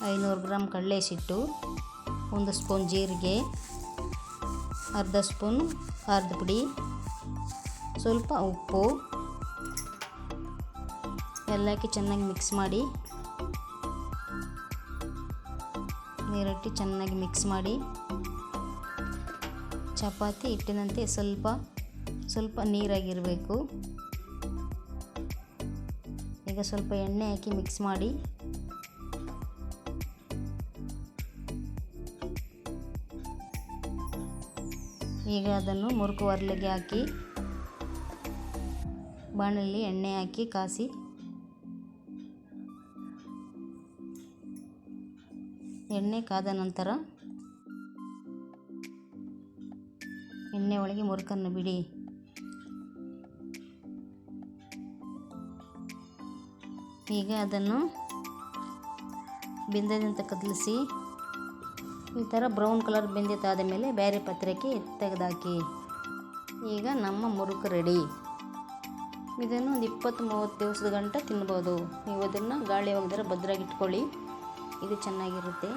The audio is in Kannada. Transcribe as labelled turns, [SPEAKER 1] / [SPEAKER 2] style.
[SPEAKER 1] 500 ಗ್ರಾಮ್ ಕಡಲೆ ಹಿಟ್ಟು, 1 ಸ್ಪೂನ್ ಜೀರಿಗೆ, ಅರ್ಧ ಸ್ಪೂನ್ ಖಾರದ ಪುಡಿ, ಸ್ವಲ್ಪ ಉಪ್ಪು ಎಲ್ಲ ಹಾಕಿ ಚೆನ್ನಾಗಿ ಮಿಕ್ಸ್ ಮಾಡಿ, ನೀರಿಟ್ಟು ಚೆನ್ನಾಗಿ ಮಿಕ್ಸ್ ಮಾಡಿ, ಚಪಾತಿ ಹಿಟ್ಟಿನಂತೆ ಸ್ವಲ್ಪ ನೀರಾಗಿರಬೇಕು. ಈಗ ಸ್ವಲ್ಪ ಎಣ್ಣೆ ಹಾಕಿ ಮಿಕ್ಸ್ ಮಾಡಿ, ಈಗ ಅದನ್ನು ಮುರುಕು ಒರಳಿಗೆ ಹಾಕಿ ಬಾಣಲೆಯಲ್ಲಿ ಎಣ್ಣೆ ಹಾಕಿ ಕಾಸಿ, ಎಣ್ಣೆ ಕಾದ ನಂತರ ಎಣ್ಣೆ ಒಳಗೆ ಮುರುಕನ್ನು ಬಿಡಿ. ಈಗ ಅದನ್ನು ಬೆಂದದಂತೆ ಕದಲಿಸಿ, ಈ ಥರ ಬ್ರೌನ್ ಕಲರ್ ಬೆಂದಿತ್ತಾದ ಮೇಲೆ ಬೇರೆ ಪಾತ್ರೆಗೆ ತೆಗೆದಾಕಿ. ಈಗ ನಮ್ಮ ಮುರುಕು ರೆಡಿ. ಇದನ್ನು ಒಂದು 20-30 ದಿವಸದ ಗಂಟ ತಿನ್ಬೋದು. ನೀವು ಅದನ್ನು ಗಾಳಿ ಹೋಗದಿರ ಭದ್ರಾಗಿ ಇಟ್ಕೊಳ್ಳಿ, ಇದು ಚೆನ್ನಾಗಿರುತ್ತೆ.